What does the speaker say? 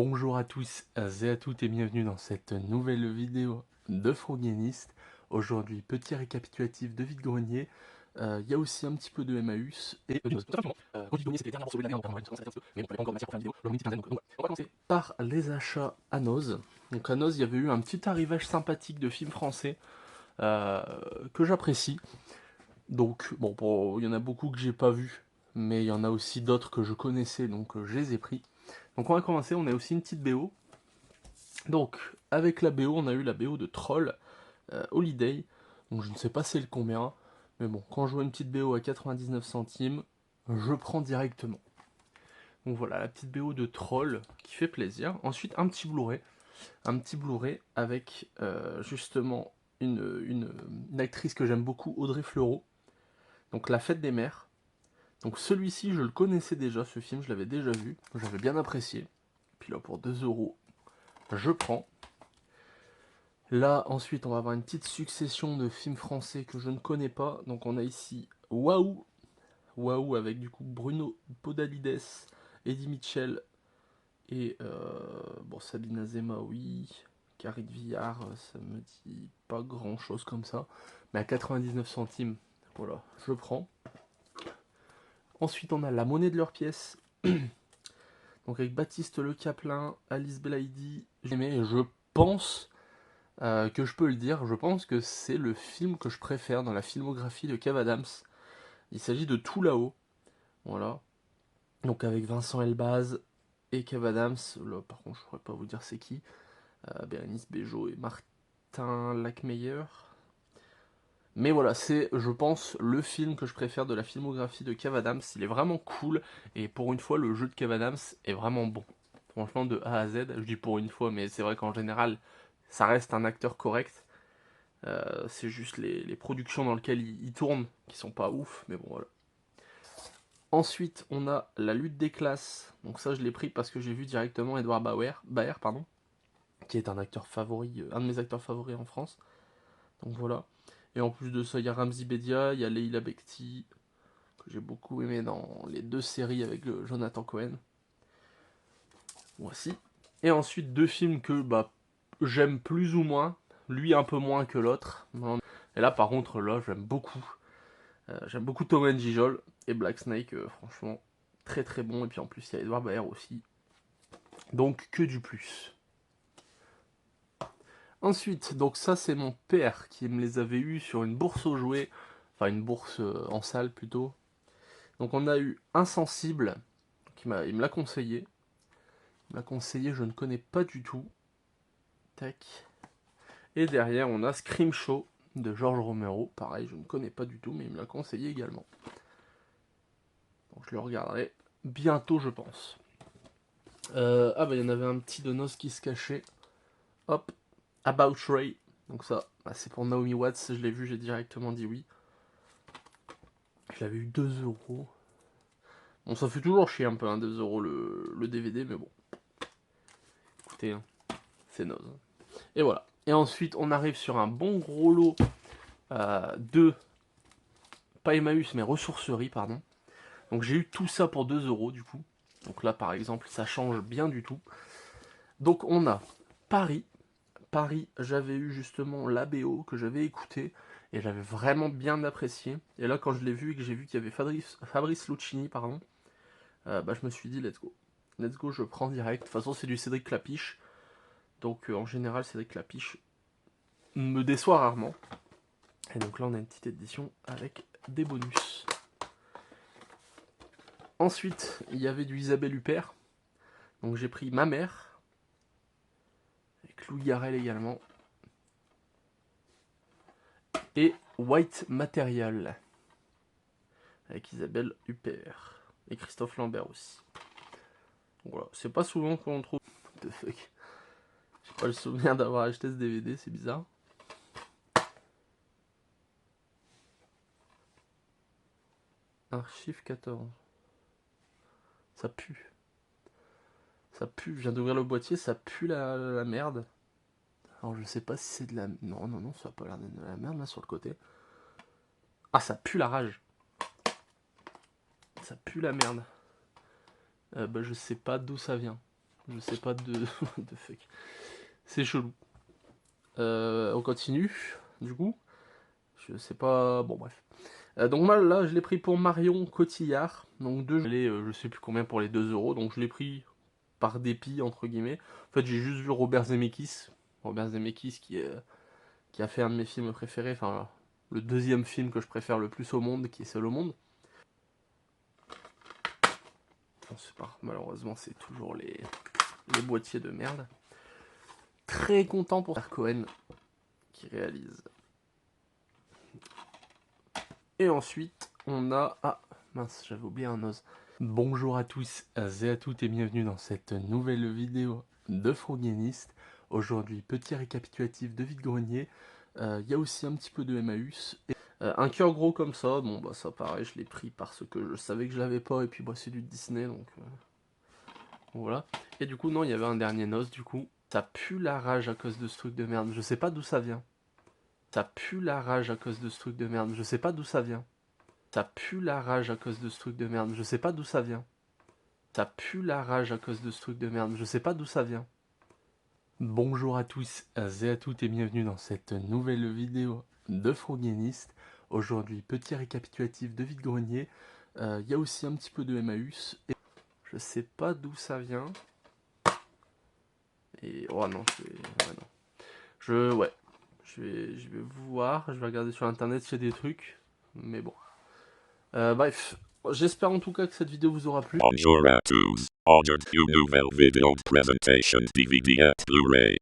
Bonjour à tous et à toutes et bienvenue dans cette nouvelle vidéo de Froggianist. Aujourd'hui, petit récapitulatif de vide-grenier. Il y a aussi un petit peu de Emmaüs et de news. Quand je dis grenier, c'était les derniers morceaux de l'année, on va commencer à faire mais on n'avait pas encore de matière pour faire une vidéo. Aujourd'hui, une petite quinzaine, donc voilà. On va commencer par les achats à Noz. Donc à Noz, il y avait eu un petit arrivage sympathique de films français euh, que j'apprécie. Donc, bon, il y en a beaucoup que j'ai pas vu, mais il y en a aussi d'autres que je connaissais, donc je les ai pris. Donc on va commencer, on a aussi une petite BO. Donc, avec la BO, on a eu la BO de Troll Holiday. Donc je ne sais pas c'est le combien, mais bon, quand je vois une petite BO à 99 centimes, je prends directement. Donc voilà, la petite BO de Troll qui fait plaisir. Ensuite, un petit Blu-ray. Un petit Blu-ray avec justement une actrice que j'aime beaucoup, Audrey Fleurot. Donc La Fête des Mères. Donc celui-ci, je le connaissais déjà, ce film, je l'avais déjà vu. J'avais bien apprécié. Puis là, pour 2 €, je prends. Là, ensuite, on va avoir une petite succession de films français que je ne connais pas. Donc, on a ici Waouh, Waouh avec du coup Bruno Podalides, Eddie Mitchell et bon, Sabine Azema, oui. Carrie de Villard, ça me dit pas grand chose comme ça. Mais à 99 centimes, voilà, je prends. Ensuite, on a La Monnaie de leurs pièces. Donc, avec Baptiste Le Caplin, Alice Belaïdi. J'aimais et je pense que je peux le dire, je pense que c'est le film que je préfère dans la filmographie de Kev Adams. Il s'agit de Tout là-haut. Voilà. Donc avec Vincent Elbaz et Kev Adams. Là, par contre, je ne pourrais pas vous dire c'est qui. Bérénice Bejo et Martin Lackmeyer. Mais voilà, c'est, je pense, le film que je préfère de la filmographie de Kev Adams. Il est vraiment cool. Et pour une fois, le jeu de Kev Adams est vraiment bon. Franchement, de A à Z, je dis pour une fois, mais c'est vrai qu'en général, ça reste un acteur correct. C'est juste les productions dans lesquelles il tourne qui sont pas ouf, mais bon voilà. Ensuite, on a La lutte des classes. Donc ça, je l'ai pris parce que j'ai vu directement Edouard Baer, pardon, qui est un acteur favori, un de mes acteurs favoris en France. Donc voilà. Et en plus de ça, il y a Ramzi Bedia, il y a Leila Bekti, que j'ai beaucoup aimé dans les 2 séries avec Jonathan Cohen. Voici. Et ensuite, 2 films que j'aime plus ou moins, lui un peu moins que l'autre. Et là, par contre, là, j'aime beaucoup. J'aime beaucoup Tom and Gijol et Black Snake, franchement, très très bon. Et puis en plus, il y a Edouard Baer aussi. Donc, que du plus. Ensuite, donc ça, c'est mon père qui me les avait eus sur une bourse aux jouets. Enfin, une bourse en salle plutôt. Donc, on a eu Insensible, il me l'a conseillé. Il me l'a conseillé, je ne connais pas du tout. Tac. Et derrière, on a Scream Show de George Romero. Pareil, je ne connais pas du tout, mais il me l'a conseillé également. Donc, je le regarderai bientôt, je pense. Ah bah il y en avait un petit de Noz qui se cachait. Hop, About Ray. Donc ça, c'est pour Naomi Watts, je l'ai vu, j'ai directement dit oui. Je l'avais eu 2 €. Bon, ça fait toujours chier un peu, hein, 2 € le DVD, mais bon. Écoutez, hein, c'est Noz. Et voilà. Et ensuite, on arrive sur un bon gros lot de, pas Emmaüs, mais ressourcerie, pardon. Donc j'ai eu tout ça pour 2 € du coup. Donc là, par exemple, ça change bien du tout. Donc on a Paris. Paris, j'avais eu justement la BO que j'avais écouté et j'avais vraiment bien apprécié. Et là, quand je l'ai vu et que j'ai vu qu'il y avait Fabrice Luchini, pardon, je me suis dit let's go. Let's go, je prends direct. De toute façon, c'est du Cédric Clapiche. Donc en général, Cédric Clapiche me déçoit rarement. Et donc là, on a une petite édition avec des bonus. Ensuite, il y avait du Isabelle Huppert. Donc j'ai pris Ma Mère. Avec Lou Garrel également. Et White Material. Avec Isabelle Huppert. Et Christophe Lambert aussi. Donc voilà, c'est pas souvent qu'on trouve. What the fuck. J'ai pas le souvenir d'avoir acheté ce DVD, c'est bizarre. Archive 14. Ça pue. Ça pue, je viens d'ouvrir le boîtier, ça pue la merde. Alors je sais pas si c'est de la... Non, non, non, ça a pas l'air d'être de la merde là sur le côté. Ah, ça pue la rage. Ça pue la merde. Je sais pas d'où ça vient. Je sais pas de... de fuck. C'est chelou. On continue, du coup. Je sais pas... Bon, bref. Donc moi, là, je l'ai pris pour Marion Cotillard. Donc je sais plus combien pour les 2 euros. Donc je l'ai pris par dépit, entre guillemets. En fait, j'ai juste vu Robert Zemeckis. Robert Zemeckis qui a fait un de mes films préférés. Enfin, le deuxième film que je préfère le plus au monde, qui est Seul au monde. On sait pas, malheureusement, c'est toujours les boîtiers de merde. Très content pour Cohen qui réalise. Et ensuite, on a... Ah, mince, j'avais oublié un os. Bonjour à tous et à toutes et bienvenue dans cette nouvelle vidéo de Froguieniste. Aujourd'hui, petit récapitulatif de vide-grenier. Il y a aussi un petit peu de Emmaüs. Et, un cœur gros comme ça, bon bah ça pareil, je l'ai pris parce que je savais que je l'avais pas. Et puis bah c'est du Disney, donc voilà. Et du coup, non, il y avait un dernier os, du coup. Ça pue la rage à cause de ce truc de merde, je sais pas d'où ça vient. Ça pue la rage à cause de ce truc de merde, je sais pas d'où ça vient. Ça pue la rage à cause de ce truc de merde, je sais pas d'où ça vient. Ça pue la rage à cause de ce truc de merde, je sais pas d'où ça vient. Bonjour à tous et à toutes et bienvenue dans cette nouvelle vidéo de Froguieniste. Aujourd'hui, petit récapitulatif de vide-grenier. Il y a aussi un petit peu de Emmaüs. Et je sais pas d'où ça vient. Et oh non, je vais voir, je vais regarder sur internet s'il y a des trucs, mais bon. Bref, j'espère en tout cas que cette vidéo vous aura plu. Bonjour à tous. Aujourd'hui, une nouvelle vidéo de présentation DVD Blu-ray.